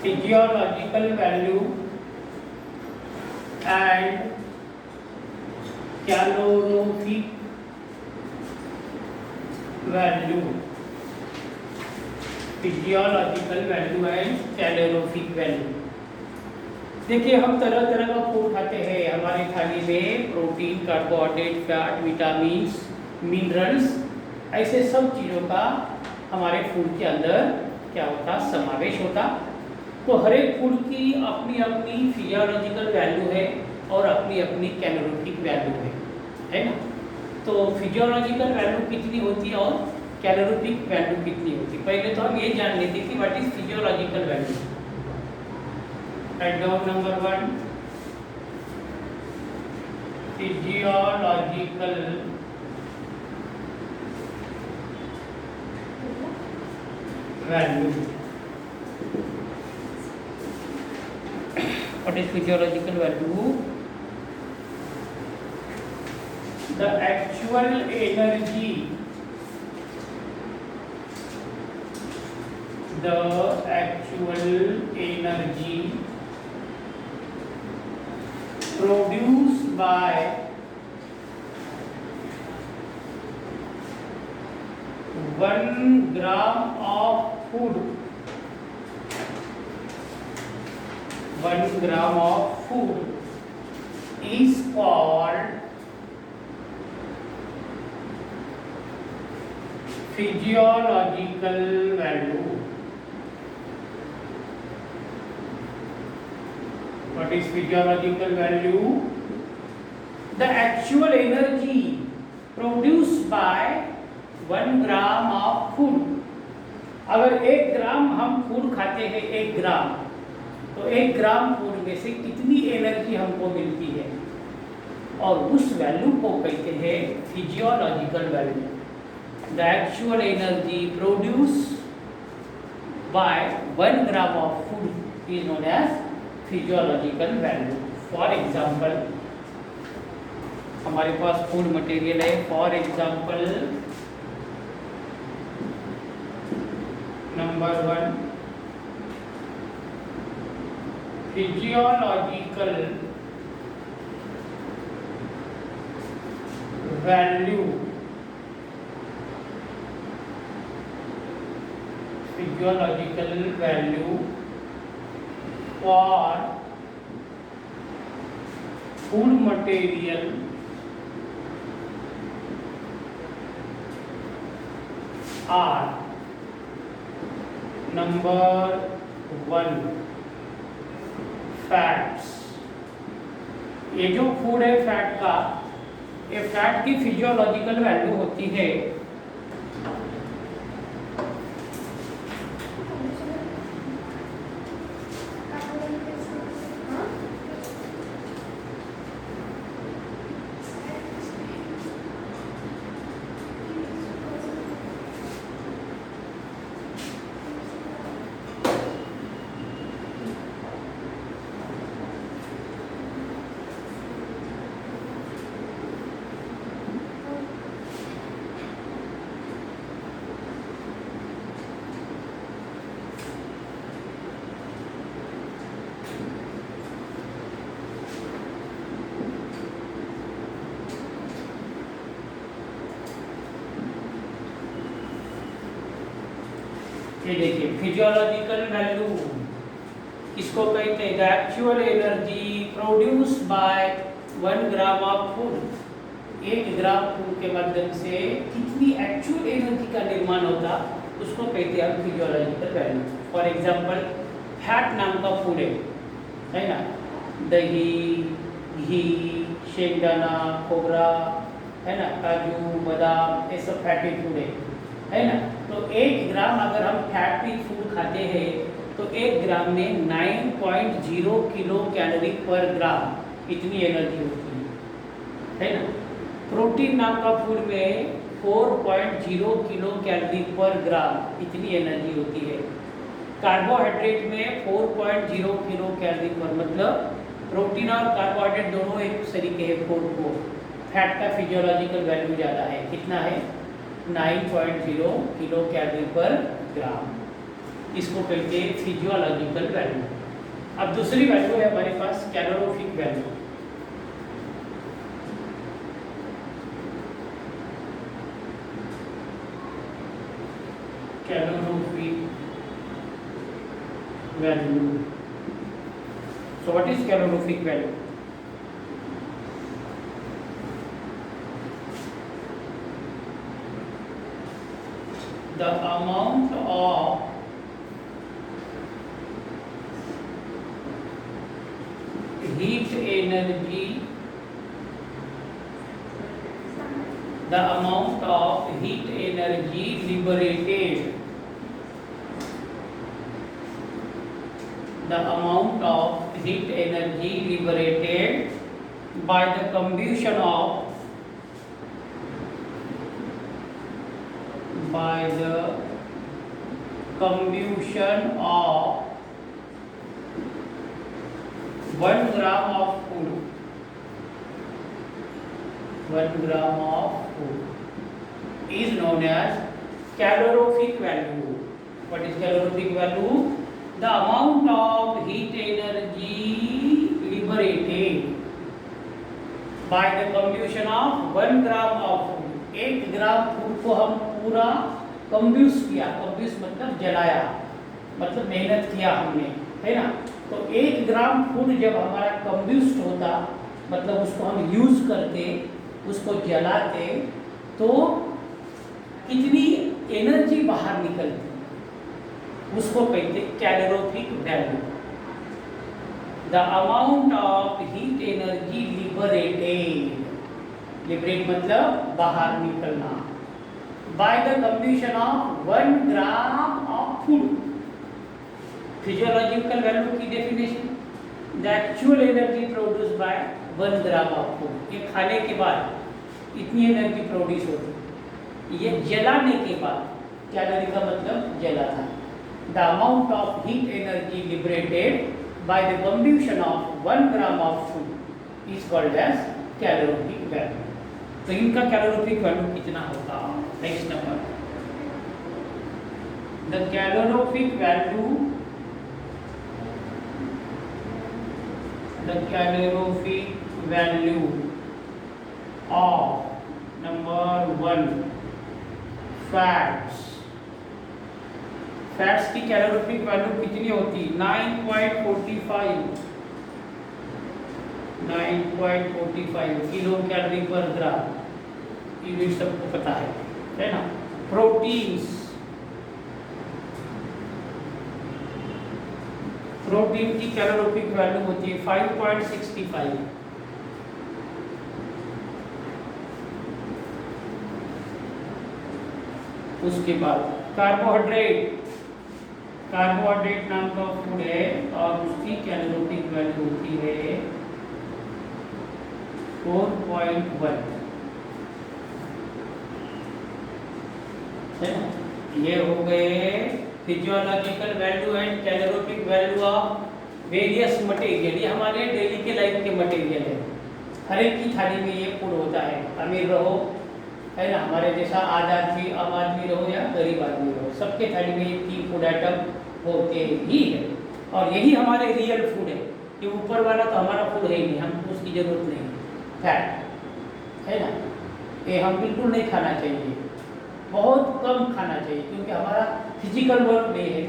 physiological value and calorific value. Physiological value and calorific value. देखिए, हम तरह तरह का फूड खाते हैं। हमारी थाली में protein, carbohydrate, fat, vitamins, minerals, ऐसे सब चीज़ों का हमारे फूड के अंदर क्या होता, समावेश होता। तो हर एक फूड की अपनी अपनी फिजियोलॉजिकल वैल्यू है और अपनी अपनी कैलोरीफिक वैल्यू है ना। तो फिजियोलॉजिकल वैल्यू कितनी होती है और कैलोरीफिक वैल्यू कितनी होती है, पहले तो हम ये जान लेते कि what is physiological value. Write down number 1, physiological value. What is physiological value? The actual energy, the actual energy produced by 1 gram of food, 1 gram of food is called physiological value. What is physiological value? The actual energy produced by 1 gram of food. अगर 1 ग्राम हम food खाते हैं, 1 ग्राम, तो 1 ग्राम food में से कितनी energy हमको मिलती है, और उस वैल्यू को कहते हैं physiological value. The actual energy produce by 1 gram of food is known as physiological value. For example, हमारे पास फूड मटेरियल है। For example, number 1, physiological value, physiological value for food material are number 1 fats. ये जो food है fat का, ये fat की physiological value होती है ये देखिए, फिजियोलॉजिकल वैल्यू किसको कहते हैं? The actual energy produce by 1 gram of food. 1 gram food के माध्यम से कितनी एक्चुअल एनर्जी का निर्माण होता, उसको कहते हैं physiological value. For example, fat नाम का फूड है ना, दही, घी, शेंगदाना, खोबरा, है ना, काजू, बादाम, ये सब फैटी फूड है ना। तो 1 ग्राम अगर हम फैट रिच फूड खाते हैं तो 1 ग्राम में 9.0 किलो कैलोरी पर ग्राम इतनी एनर्जी होती है ना। प्रोटीन नाम का फूड में 4.0 किलो कैलोरी पर ग्राम इतनी एनर्जी होती है। कार्बोहाइड्रेट में 4.0 किलो कैलोरी पर, मतलब प्रोटीन और कार्बोहाइड्रेट दोनों एक तरीके हैं 4। फैट का फिजियोलॉजिकल वैल्यू ज़्यादा है, कितना है? 9.0 किलो कैलोरी पर ग्राम। इसको कहते हैं फिजियोलॉजिकल वैल्यू। अब दूसरी वैल्यू है हमारे पास calorific value. Calorific value. So what is calorific value? The amount of heat energy, the amount of heat energy liberated, the amount of heat energy liberated by the combustion of one gram of food, 1 gram of food is known as calorific value. What is calorific value? The amount of heat energy liberated by the combustion of 1 gram of food. 1 gram food को हम पूरा कंब्यूस किया, कंब्यूस मतलब जलाया, मतलब मेहनत किया हमने, है ना। तो 1 ग्राम फूड जब हमारा कंब्यूस्ड होता, मतलब उसको हम यूज करते, उसको जलाते, तो कितनी एनर्जी बाहर निकलती, उसको कहते calorific value. The amount of heat energy liberated, liberate मतलब बाहर निकलना, by the combustion of 1 gram of food. Physiological value की definition, the actual energy produce by 1 gram of food. ये खाने के बाद इतनी एनर्जी प्रोड्यूस होती, ये जलाने के बाद, कैलोरी का मतलब जला था। The amount of heat energy liberated by the combustion of 1 gram of food is called as calorific value. तो इनका calorific value कितना होगा? Next number, the calorific value of number 1 fats। Fats की कैलोरीफिक वैल्यू कितनी होती? 9.45 kilo calorie पर ग्राम, unit सबको पता है ना। प्रोटीन्स, प्रोटीन की कैलोरीफिक वैल्यू होती है 5.65। उसके बाद कार्बोहाइड्रेट, कार्बोहाइड्रेट नाम का फूड है और उसकी कैलोरीफिक वैल्यू होती है 4.1, है ना। ये हो गए physiological value and calorific value of various material. ये हमारे डेली के लाइफ के मटेरियल है, हर एक की थाली में ये फूड होता है। अमीर रहो, है ना, हमारे जैसा आदमी आम आदमी रहो या गरीब आदमी रहो, सबके थाली में ये 3 फूड आइटम होते ही है। और यही हमारे रियल फूड है। ये ऊपर वाला तो हमारा फूड है ही नहीं, हमको उसकी जरूरत नहीं, फैट, है ना। ये हम बिल्कुल नहीं खाना चाहिए, बहुत कम खाना चाहिए, क्योंकि हमारा फिजिकल वर्क नहीं है,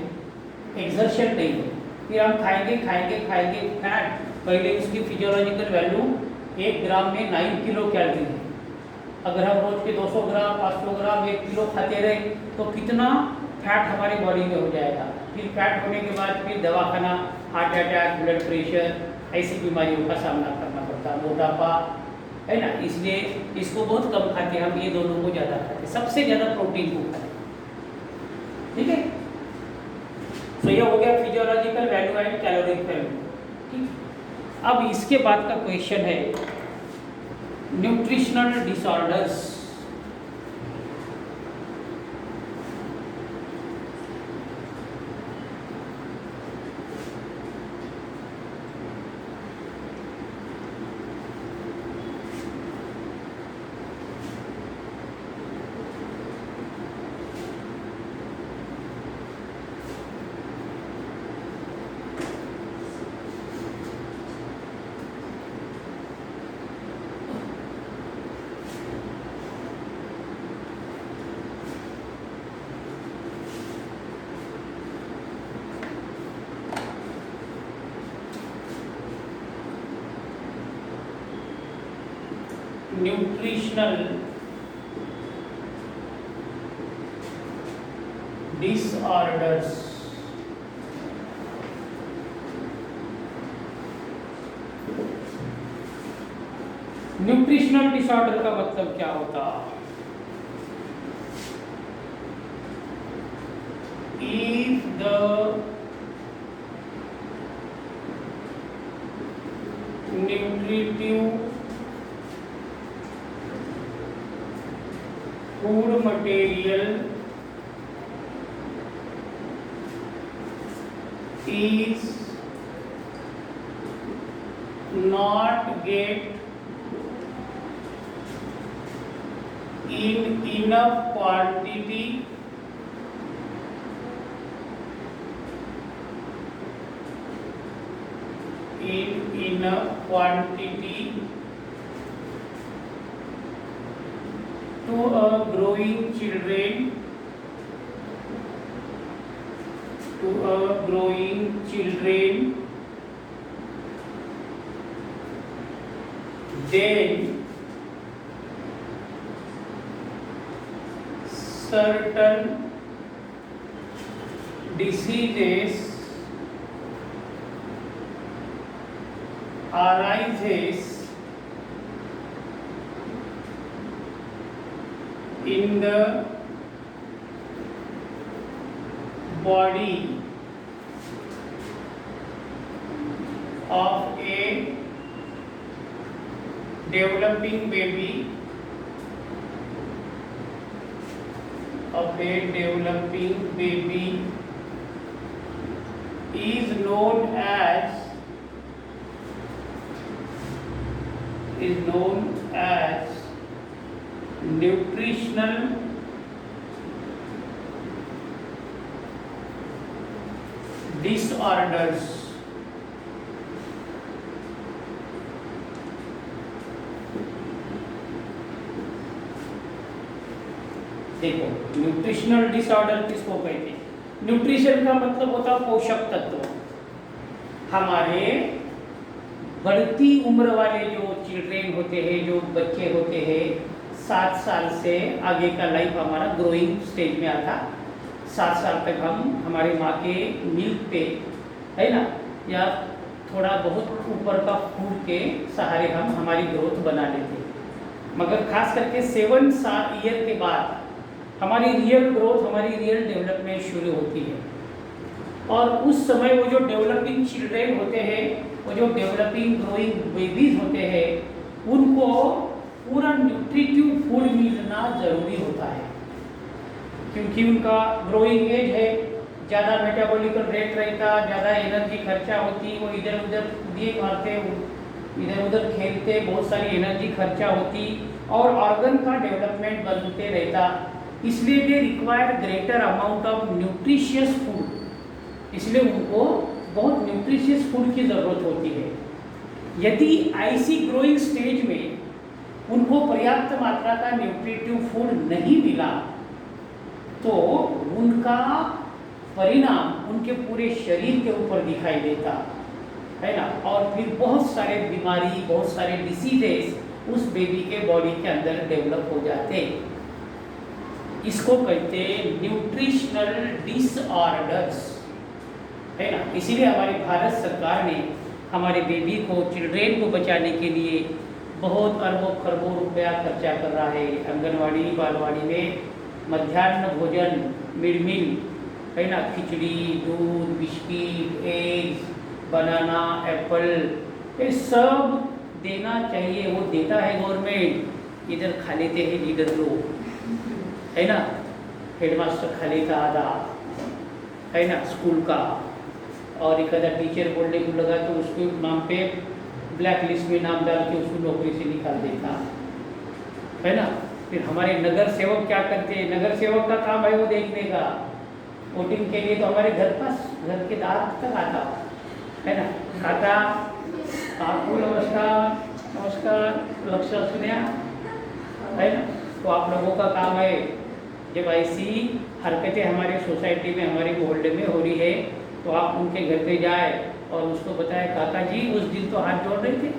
एक्सर्शन नहीं है। फिर हम खाएंगे खाएंगे खाएंगे फैट। पहले उसकी फिजियोलॉजिकल वैल्यू 1 ग्राम में 9 किलो कैलोरी है। अगर हम रोज के 200 ग्राम 500 ग्राम 1 किलो खाते रहे तो कितना फैट हमारी बॉडी में हो जाएगा। फिर फैट होने के बाद फिर दवाखाना, हार्ट अटैक, ब्लड प्रेशर, ऐसी बीमारियों का सामना करना पड़ता, मोटापा, है ना। इसलिए इसको बहुत कम खाते हैं हम, ये दोनों को ज़्यादा खाते हैं, सबसे ज़्यादा प्रोटीन को खाते हैं, ठीक है। तो ये हो गया physiological value and caloric value, ठीक। अब इसके बाद का क्वेश्चन है nutritional disorders. Nutritional disorders. Nutritional disorder का मतलब क्या होता? If the nutritive food material is not get in enough quantity to a growing children, then certain diseases arises in the body of a developing baby is known as nutritional disorders। देखो, nutritional disorder किसको कहते हैं? Nutrition का मतलब होता है पोषक तत्व। हमारे बढ़ती उम्र वाले जो चिल्ड्रेन होते हैं, जो बच्चे होते हैं, 7 साल से आगे का लाइफ हमारा ग्रोइंग स्टेज में आता। 7 साल तक हम हमारे माँ के मिल्क पे, है ना, या थोड़ा बहुत ऊपर का फूड के सहारे हम हमारी ग्रोथ बना लेते। मगर खास करके 7 ईयर के बाद हमारी रियल ग्रोथ, हमारी रियल डेवलपमेंट शुरू होती है। और उस समय वो जो डेवलपिंग चिल्ड्रेन होते हैं, वो जो डेवलपिंग ग्रोइंग बेबीज होते हैं, उनको पूरा न्यूट्रिटिव फूड मिलना ज़रूरी होता है, क्योंकि उनका ग्रोइंग एज है, ज़्यादा मेटाबॉलिकल रेट रहता, ज़्यादा एनर्जी खर्चा होती, वो इधर उधर कूदिए मारते, इधर उधर खेलते, बहुत सारी एनर्जी खर्चा होती और ऑर्गन का डेवलपमेंट बनते रहता। इसलिए they require greater amount of nutritious food, इसलिए उनको बहुत न्यूट्रिशियस फूड की ज़रूरत होती है। यदि ऐसी ग्रोइंग स्टेज में उनको पर्याप्त मात्रा का न्यूट्रिटिव फूड नहीं मिला तो उनका परिणाम उनके पूरे शरीर के ऊपर दिखाई देता है ना, और फिर बहुत सारे बीमारी, बहुत सारे डिसीजेस उस बेबी के बॉडी के अंदर डेवलप हो जाते। इसको कहते हैं न्यूट्रिशनल डिसऑर्डर्स, है ना। इसीलिए हमारी भारत सरकार ने हमारे बेबी को, चिल्ड्रेन को बचाने के लिए बहुत अरबों खरबों रुपया खर्चा कर रहा है। आंगनवाड़ी, बालवाड़ी में मध्याह्न भोजन, मिड मील, है ना, खिचड़ी, दूध, बिस्किट, एग्स, बनाना, एप्पल, ये सब देना चाहिए। वो देता है गवर्नमेंट, इधर खा लेते हैं लीडर लोग, है ना। हेडमास्टर खा लेता आधा, है ना, स्कूल का, और एक आधा टीचर बोलने को लगा तो उसके नाम पे ब्लैक लिस्ट में नाम डाल के उसको नौकरी से निकाल देता, है ना। फिर हमारे नगर सेवक क्या करते हैं? नगर सेवक का काम है वो देखने का, वोटिंग के लिए तो हमारे घर के द्वार तक आता, है ना, खाता। आपको नमस्कार लक्ष्य सुनिया, है ना। तो आप लोगों का काम है, जब ऐसी हरकतें हमारे सोसाइटी में, हमारे मोहल्ले में हो रही है, तो आप उनके घर पे जाए और उसको बताए, काका जी उस दिन तो हाथ जोड़ रहे थे,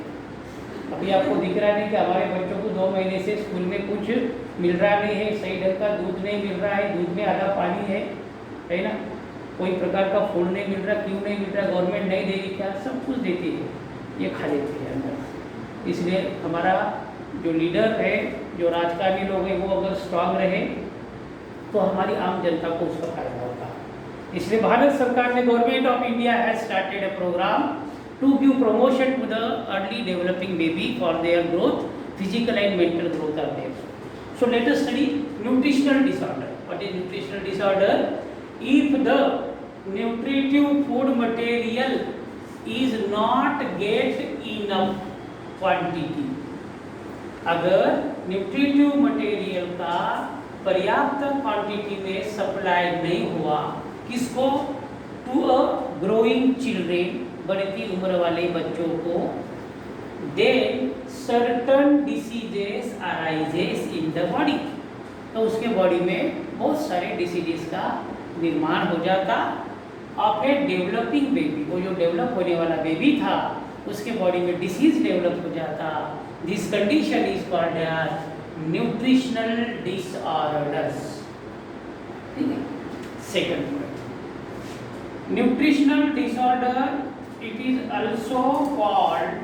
अभी आपको दिख रहा नहीं कि हमारे बच्चों को 2 महीने से स्कूल में कुछ मिल रहा नहीं है, सही ढंग का दूध नहीं मिल रहा है, दूध में आधा पानी है ना, कोई प्रकार का फूड नहीं मिल रहा, क्यों नहीं मिल रहा, गवर्नमेंट नहीं देगी क्या, सब कुछ देती है, ये खा लेते हैं अंदर। इसलिए हमारा जो लीडर है, जो राजकारणी लोग हैं, वो अगर स्ट्रांग रहे तो हमारी आम जनता को उसका फायदा होगा। इसलिए भारत सरकार ने, government of India has started a programme to give promotion to the early developing baby for their growth, physical and mental growth are there. So let us study nutritional disorder. What is nutritional disorder? If the nutritive food material is not get enough quantity, अगर nutritive material का पर्याप्त quantity में supply नहीं हुआ, किसको? To a growing children, बढ़ती उम्र वाले बच्चों को, then certain diseases arises in the body, तो उसके बॉडी में बहुत सारे डिसीजेस का निर्माण हो जाता। और फिर डेवलपिंग बेबी, वो जो डेवलप होने वाला बेबी था, उसके बॉडी में डिसीज डेवलप हो जाता। This condition is called as nutritional disorders. ठीक है, second point, nutritional disorder, it is also called,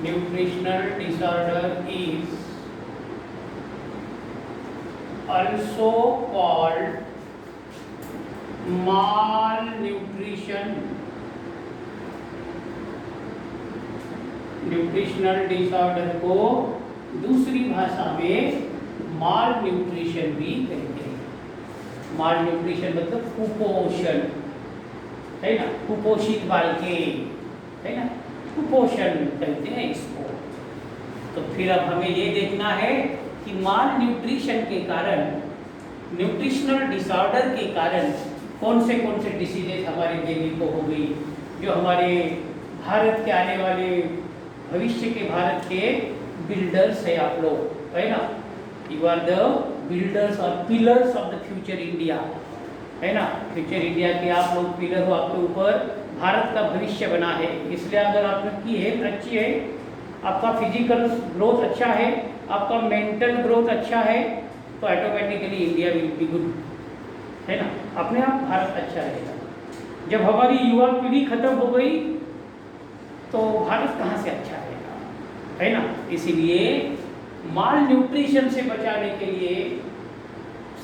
nutritional disorder is also called malnutrition. Nutritional disorder को दूसरी भाषा में माल न्यूट्रिशन भी कहते हैं। माल न्यूट्रिशन मतलब कुपोषण, है ना, कुपोषित बालके, है ना, कुपोषण कहते हैं इसको। तो फिर अब हमें ये देखना है कि माल न्यूट्रिशन के कारण, न्यूट्रिशनल डिसऑर्डर के कारण कौन से डिसीजेज हमारे बेबी को हो गई, जो हमारे भारत के आने वाले, भविष्य के भारत के बिल्डर्स है आप लोग, है ना, यू आर द बिल्डर्स और pillars of the future India, है ना, फ्यूचर इंडिया के आप लोग पिलर हो, आपके ऊपर भारत का भविष्य बना है। इसलिए अगर आपकी हेल्थ अच्छी है, आपका फिजिकल ग्रोथ अच्छा है, आपका मेंटल ग्रोथ अच्छा है, तो automatically India will be good, है ना, अपने आप भारत अच्छा रहेगा। जब हमारी युवा पीढ़ी खत्म हो गई तो भारत कहाँ से अच्छा रहेगा, है ना। इसीलिए माल न्यूट्रिशन से बचाने के लिए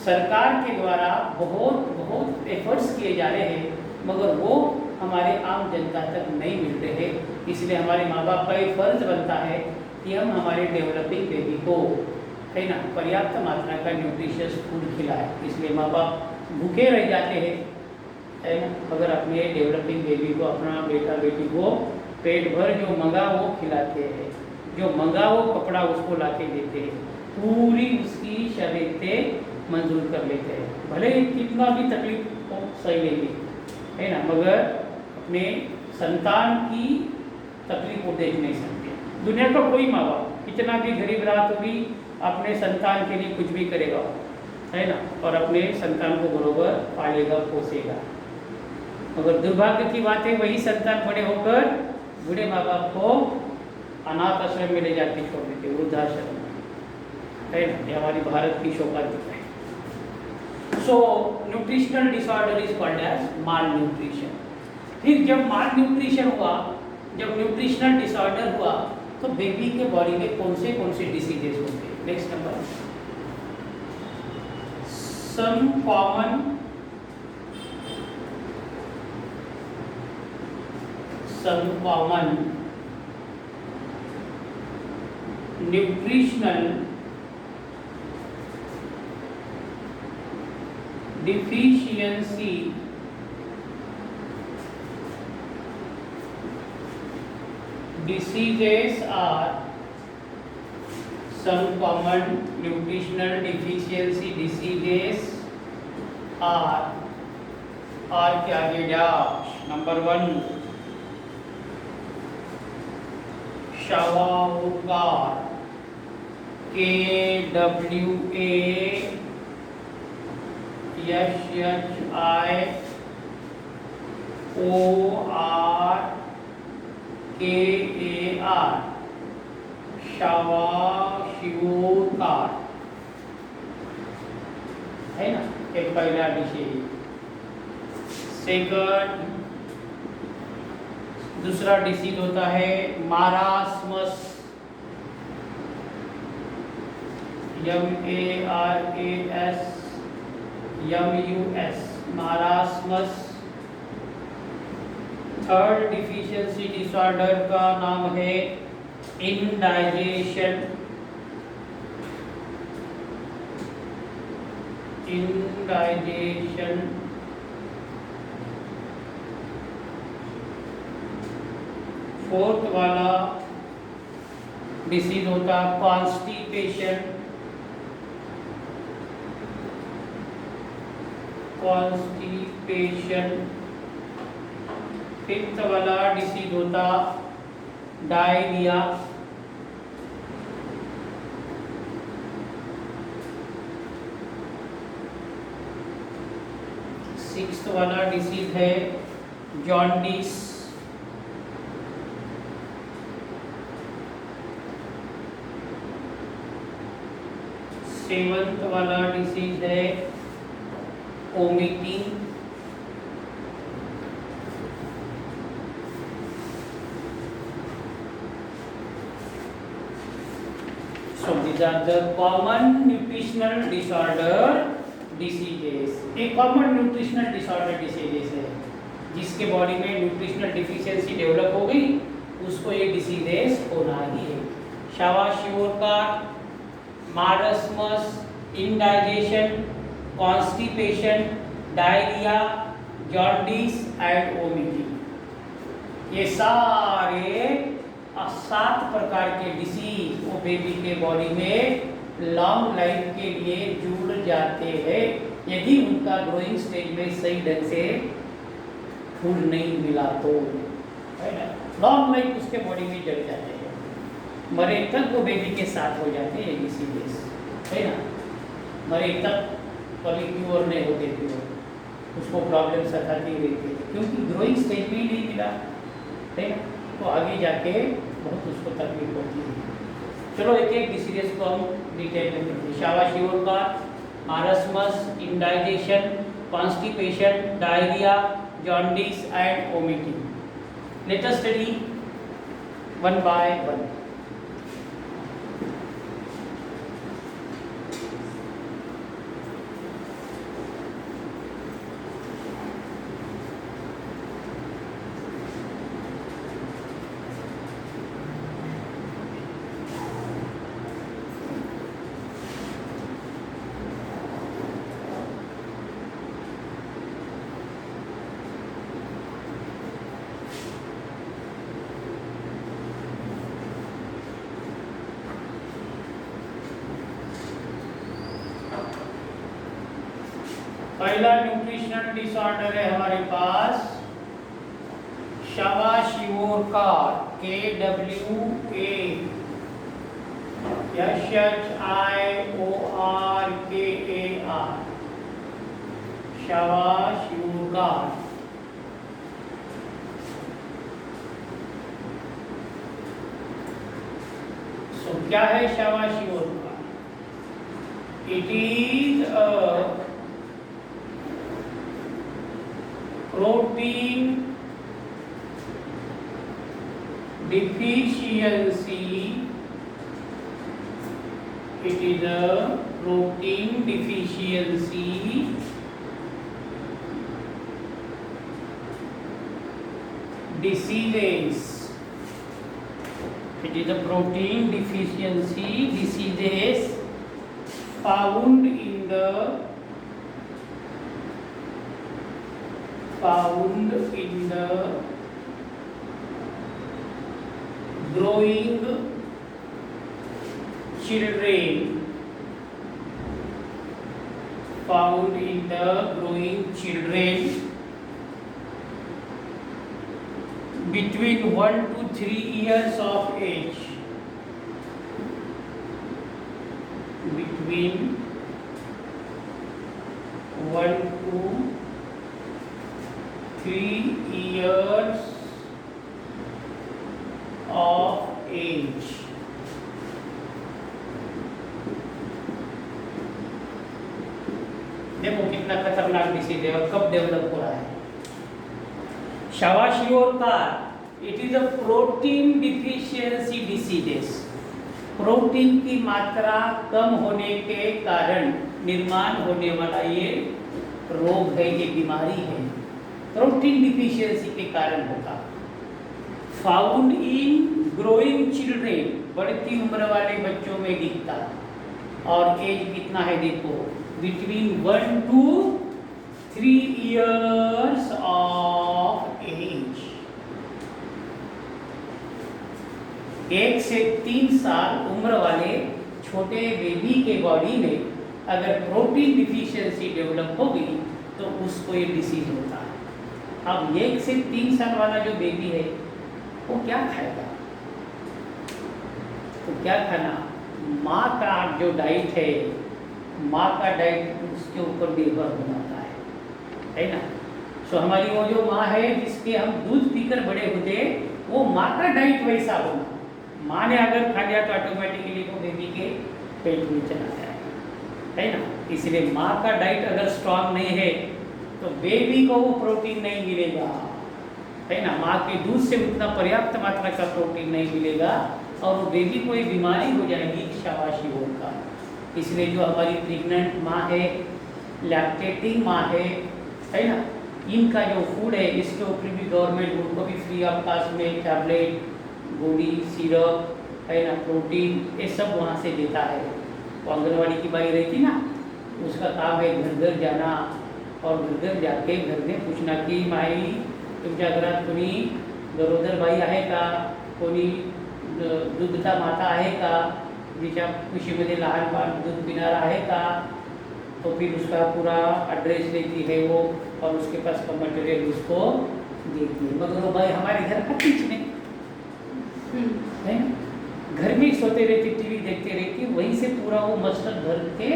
सरकार के द्वारा बहुत एफर्ट्स किए जा रहे हैं, मगर वो हमारे आम जनता तक नहीं मिल रहे। इसलिए हमारे माँ बाप का एक फर्ज बनता है कि हम हमारे डेवलपिंग बेबी को, है ना, पर्याप्त मात्रा का न्यूट्रिशियस फूड खिलाएं। इसलिए माँ बाप भूखे रह जाते हैं, है ना, मगर अपने डेवलपिंग बेबी को, अपना बेटा बेटी को पेट भर जो मंगा वो खिलाते हैं, जो मंगा वो कपड़ा उसको लाके देते हैं, पूरी उसकी शर्तें मंजूर कर लेते हैं, भले कितना भी तकलीफ हो सही लेंगे, है ना, मगर अपने संतान की तकलीफ को देख नहीं सकते। दुनिया का कोई माँ बाप कितना भी गरीब रहा तो भी अपने संतान के लिए कुछ भी करेगा, है ना, और अपने संतान को बरोबर पालेगा, पोसेगा। मगर दुर्भाग्य की बात है, वही संतान बड़े होकर बूढ़े माँ बाप को अनाथ आश्रम में ले जाके छोड़ देते, वृद्धाश्रम में, है ना। ये हमारी भारत की शोकांतिका है। So nutritional disorder is called as malnutrition. फिर जब माल न्यूट्रिशन हुआ, जब न्यूट्रिशनल डिसऑर्डर हुआ, तो बेबी के बॉडी में कौन से डिसीजेस होते हैं। Next number, some common nutritional deficiency diseases are, some common nutritional deficiency diseases are के आगे डैश, नंबर 1 शावाउकार, KWASHIOUR KAR, शावाशिवोकार, है ना, एक पहला डिसीज। सेकंड, दूसरा डिसीज होता है मारास्मस, MARASMUS, मारास्मस। थर्ड डिफिशियंसी डिसऑर्डर का नाम है इंडाइजेशन, इंडाइजेशन। फोर्थ वाला डिसीज होता है कॉन्स्टिपेशन, कॉन्स्टिपेशन। फिफ्थ वाला डिसीज होता डायरिया, सिक्स्थ वाला डिसीज है जॉन्डिस, सेवंथ वाला डिसीज है omitting, so these are the common nutritional disorder diseases। एक कॉमन न्यूट्रिशनल डिसऑर्डर डिसीजेस है जिसके बॉडी में न्यूट्रिशनल डिफिशियंसी डेवलप हो गई, उसको ये डिसीजेस होना ही है। Kwashiorkor, marasmus, indigestion, constipation, diarrhoea, jaundice and vomiting, ये सारे 7 प्रकार के डिसीज वो बेबी के बॉडी में लॉन्ग लाइफ के लिए जुड़ जाते हैं यदि उनका ग्रोइंग स्टेज में सही ढंग से फूड नहीं मिला तो, है ना। लॉन्ग लाइफ उसके बॉडी में जड़ जाते हैं, मरे तक वो बेबी के साथ हो जाते हैं डिसीजेस, है ना। मरे तक कभी क्योर नहीं होते थे, उसको प्रॉब्लम सताती रहती है क्योंकि ग्रोइंग स्टेज में ही नहीं मिला, है ना। तो आगे जाके बहुत उसको तकलीफ होती है। चलो एक एक डिसीजेस को हम डिटेल में करते हैं। शावाशिवोकार, marasmus, indigestion, constipation, diarrhoea, jaundice and omitting. Let us study one by one. पहला न्यूट्रिशनल डिसऑर्डर है हमारे पास शावाशिवोकार, KWASHIORKAR, शावाशिवोकार। सो क्या है शावाशिवोकार? It is a protein deficiency, it is a protein deficiency diseases, it is a protein deficiency diseases found in the growing children, found in the growing children between 1 to 3 years of age, between 1 to 3 years देखो कितना खतरनाक disease है और कब develop हो रहा है। शावाशियोर it is a protein deficiency diseases. Protein की मात्रा कम होने के कारण निर्माण होने वाला ये रोग है, ये बीमारी है, प्रोटीन डिफिशियंसी के कारण होता। फाउंड इन ग्रोइंग चिल्ड्रेन, बढ़ती उम्र वाले बच्चों में दिखता। और एज कितना है देखो, between 1 to 3 years of age. 1 से 3 साल उम्र वाले छोटे बेबी के बॉडी में अगर प्रोटीन डिफिशियंसी डेवलप हो गई तो उसको ये डिसीज होता है। अब 1 से 3 साल वाला जो बेबी है वो क्या खाएगा? तो क्या खाना, माँ का जो डाइट है, माँ का डाइट उसके ऊपर निर्भर बनाता है ना। सो हमारी वो जो माँ है जिसके हम दूध पीकर बड़े होते, वो माँ का डाइट वैसा होना। माँ ने अगर खा लिया तो ऑटोमेटिकली वो बेबी के पेट में चला जाएगा, है ना। इसलिए माँ का डाइट अगर स्ट्रांग नहीं है तो बेबी को वो प्रोटीन नहीं मिलेगा, है ना। माँ के दूध से उतना पर्याप्त मात्रा का प्रोटीन नहीं मिलेगा और वो बेबी को एक बीमारी हो जाएगी शावाशियोर का। इसलिए जो हमारी प्रेग्नेंट माँ है, लैक्टेटिंग माँ है ना, इनका जो फूड है इसके ऊपर भी गवर्नमेंट उनको भी फ्री ऑफ कास्ट में टैबलेट, गोली, सिरप, है ना, प्रोटीन, ये सब वहाँ से देता है। वो आंगनवाड़ी की बाई रहती ना, उसका काम है घर घर जाना और घर घर जाके घर में पूछना की माई तुमच्या घरात कोणी गरोदर बाई आहे का, कोणी दूधता माता आहे का, जिच्या कुशीमध्ये लहान बाळ दूध पिणारा आहे का। तो फिर उसका पूरा एड्रेस देती है वो और उसके पास का मटेरियल उसको देती है। मगर वो भाई हमारे घर का कुछ नहीं है, घर में ही सोते रहती, टीवी देखते रहती, वहीं से पूरा वो मस्टर्ड भर के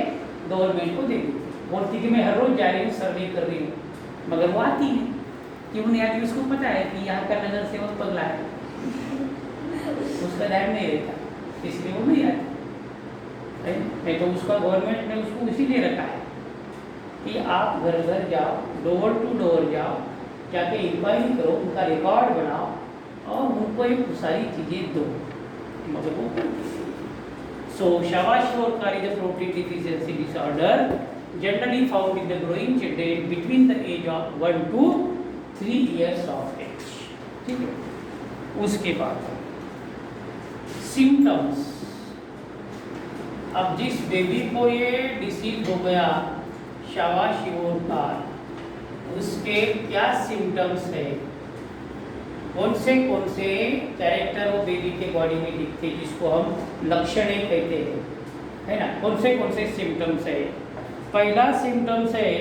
गवर्नमेंट को दे देती। बोलती कि मैं हर रोज जा रही हूँ, सर्वे कर रही हूँ, मगर वो आती है क्यों नहीं आती? उसको पता है कि यहाँ का नगर सेवक पगला है, उसका ध्यान नहीं रहता, इसलिए वो नहीं आती है। नहीं तो उसका गवर्नमेंट ने उसको इसीलिए रखा है कि आप घर घर जाओ, डोर टू डोर जाओ, जाके इंक्वायरी करो, उनका रिकॉर्ड बनाओ और उनको एक सारी चीज़ें दो, मगर वो सो शावाशियोर is a protein deficiency disorder generally found in the growing children between the age of 1 to 3 years of age. ठीक है, उसके बाद सिम्टम्स। अब जिस बेबी को ये डिसीज हो गया शावाशियोर का, उसके क्या सिम्टम्स है, कौन से कैरेक्टर वो बेबी के बॉडी में दिखते हैं जिसको हम लक्षण कहते हैं, है ना। कौन से सिम्टम्स है? पहला सिम्टम्स है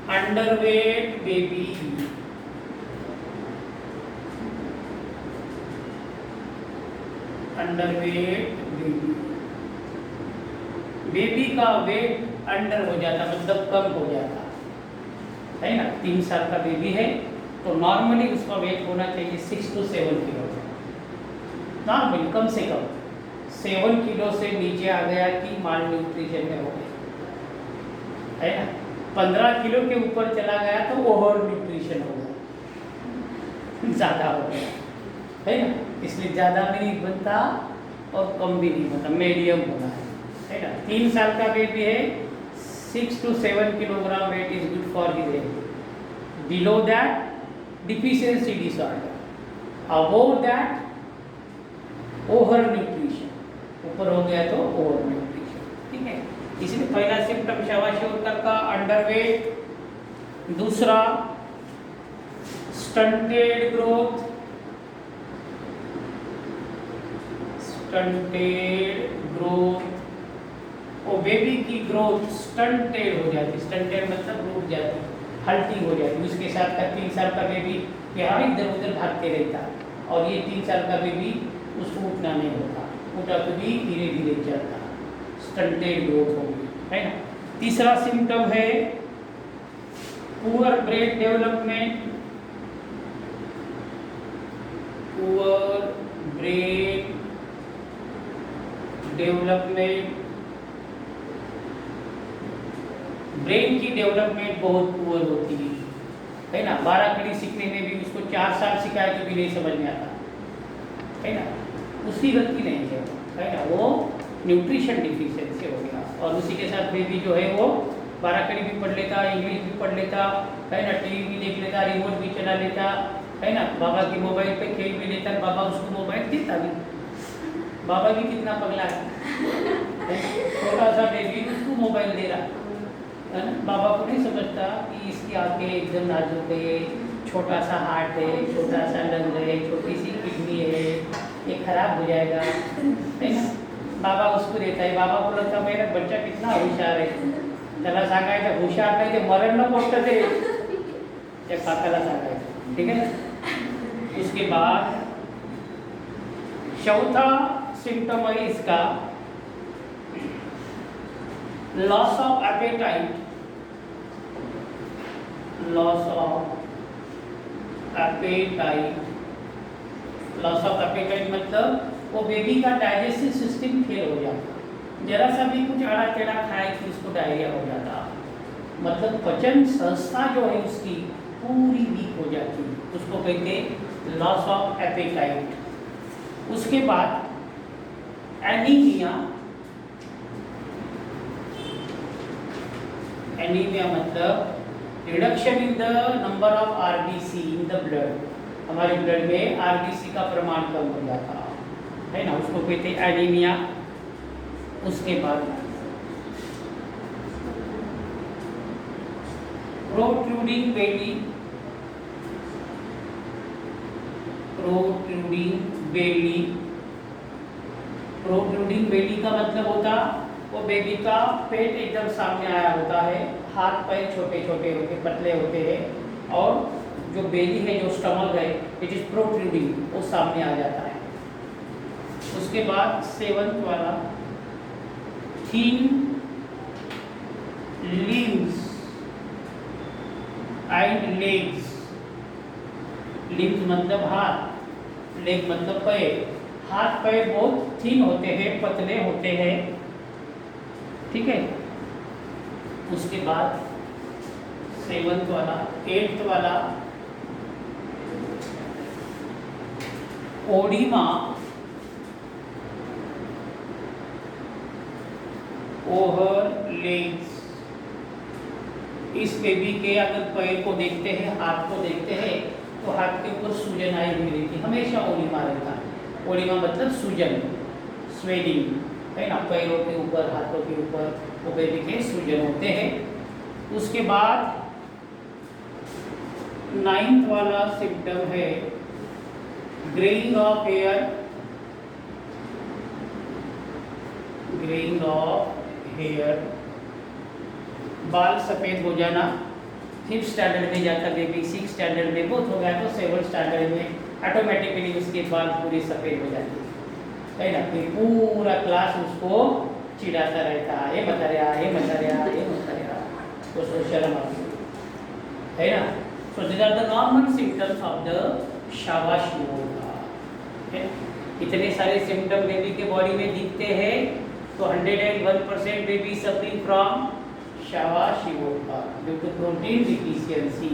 underweight baby. Underweight baby, baby का वेट अंडर हो जाता, मतलब कम हो जाता, है ना। 3 साल का बेबी है तो नॉर्मली उसका वेट होना चाहिए 6 to 7 किलो, नॉर्मली कम से कम। 7 किलो से नीचे आ गया कि माल न्यूट्रिशन में हो गया, है ना। 15 किलो के ऊपर चला गया तो ओवर न्यूट्रिशन हो गया, ज़्यादा हो गया, है ना। इसलिए ज़्यादा भी नहीं बनता और कम भी नहीं बनता, मीडियम होना है ना। 3 साल का बेबी है, 6 to 7 kilogram weight is good for his age. Below that deficiency disorder, above that over nutrition, ऊपर हो गया तो ओवर न्यूट्रिशन, ठीक है। इसलिए पहला सिम्टम शावाशियोर का अंडरवेट। दूसरा स्टंटेड ग्रोथ, वो बेबी की ग्रोथ स्टंटेड हो जाती, स्टंटेड मतलब रुक जाती, हल्टी हो जाती। उसके साथ का 3 साल का बेबी यहाँ इधर उधर भागते रहता और ये 3 साल का बेबी उसको उठना नहीं होता, उठा तो भी धीरे धीरे चलता, स्टंटेड ग्रोथ होगी, है ना। तीसरा सिम्टम है poor brain development, poor brain development, brain की डेवलपमेंट बहुत पुअर होती है ना। 12 कड़ी सीखने में भी उसको 4 साल सिखाए तो भी नहीं समझ में आता, है ना। उसकी गलती नहीं है ना, वो न्यूट्रिशन डिफिशियंसी हो गया। और उसी के साथ बेबी जो है वो 12 कड़ी भी पढ़ लेता, इंग्लिश भी पढ़ लेता, है ना, टीवी भी देख लेता, रिमोट भी चला लेता, है ना, बाबा की मोबाइल पे खेल भी लेता, बाबा उसको मोबाइल देता भी। बाबा भी कितना पगला है, छोटा सा बेबी उसको मोबाइल दे रहा है ना। बाबा को नहीं समझता कि इसकी आंखें एकदम नाजुक है, छोटा सा हार्ट है, छोटा सा लंग है, छोटी सी किडनी है, ये खराब हो जाएगा, है ना। बाबा उसको देता है। बाबा को लगता मेरा बच्चा कितना होशियार है, त्याला सांगायचं हुशार नाही ते मरण न पोस्ट ते त्या काकाला सांगायचं, ठीक है। उसके बाद चौथा सिम्टम है इसका loss of appetite. Loss of appetite, loss of appetite मतलब वो बेबी का डाइजेस्टिव सिस्टम फेल हो जाता, जरा सा भी कुछ आड़ा टेढ़ा खाए कि उसको डायरिया हो जाता, मतलब पचन संस्था जो है उसकी पूरी वीक हो जाती, उसको कहते लॉस ऑफ एपेटाइट। उसके बाद एनीमिया। एनीमिया मतलब reduction in the number of RBC in the blood, हमारे ब्लड में आरबीसी का प्रमाण कम हो जाता है ना, उसको कहते हैं एनीमिया। उसके बाद प्रोट्रूडिंग बेली। प्रोट्रूडिंग बेली, प्रोट्रूडिंग बेली का मतलब होता वो बेबी का पेट एकदम सामने आया होता है, हाथ पैर छोटे छोटे होते पतले होते हैं, और जो बेली है जो स्टमक है इट इज प्रोट्रूडिंग, वो सामने आ जाता है। उसके बाद 7th वाला thin limbs and legs. Limbs मतलब हाथ, लेग मतलब पैर। हाथ पैर बहुत थिन होते हैं, पतले होते हैं, ठीक है। उसके बाद 7th वाला 8th वाला ओडिमा, ओवर लेग्स। इस बेबी के अगर पैर को देखते हैं, हाथ को देखते हैं, तो हाथ के ऊपर सूजन आई हुई रहती, हमेशा ओडिमा रहता है। ओडिमा मतलब सूजन, स्वेलिंग, है ना, पैरों के ऊपर हाथों के ऊपर वो बेबी के सूजन होते हैं। उसके बाद 9th वाला सिम्टम है greying of hair. Greying of hair, बाल सफ़ेद हो जाना। 5th स्टैंडर्ड में जाता बेबी, 6th स्टैंडर्ड में बहुत हो गया तो 7th स्टैंडर्ड में ऑटोमेटिकली उसके बाल पूरे सफ़ेद हो जाते है ना। फिर पूरा क्लास उसको चिढ़ाता रहता, ये मत रहा, ये मत रहा, ये मत रहा, तो उसको शर्म आती है ना। So these are the normal symptoms of the शावाशिवोगा। इतने सारे सिम्टम बेबी के बॉडी में दिखते हैं, तो 101% बेबी सफरिंग फ्रॉम शावाशिवोगा due to protein deficiency.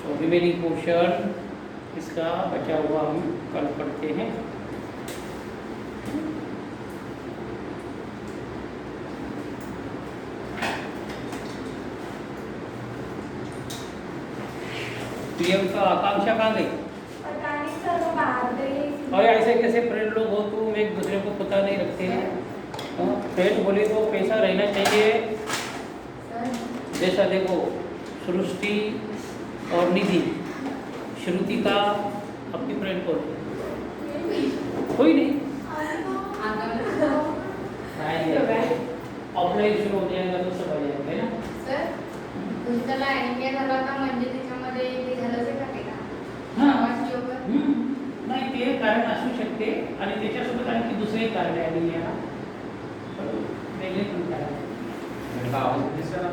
So remaining portion इसका बचा हुआ हम कल पढ़ते हैं। प्रियंका, आकांक्षा कहाँ गई? और ऐसे कैसे फ्रेंड लोग हो तुम, एक दूसरे को पता नहीं रखते हैं। फ्रेंड बोले तो पैसा रहना चाहिए। जैसा देखो सृष्टि और निधि, श्रुति का अपनी फ्रेंड को कोई नहीं, ऑफलाइन शुरू हो जाएगा तो सब आ जाएगा, है ना। सर तुमच्याला ॲनिमिया झाला होता म्हणजे त्याच्यामध्ये ते झालंच आहे का ते का? हां. योगा नाही ते कारण असू शकते आणि त्याच्यासोबत आणखी दुसरे कारण आहे ॲनिमियाला, वेगळे पण कारण आहे. आवाज दिसला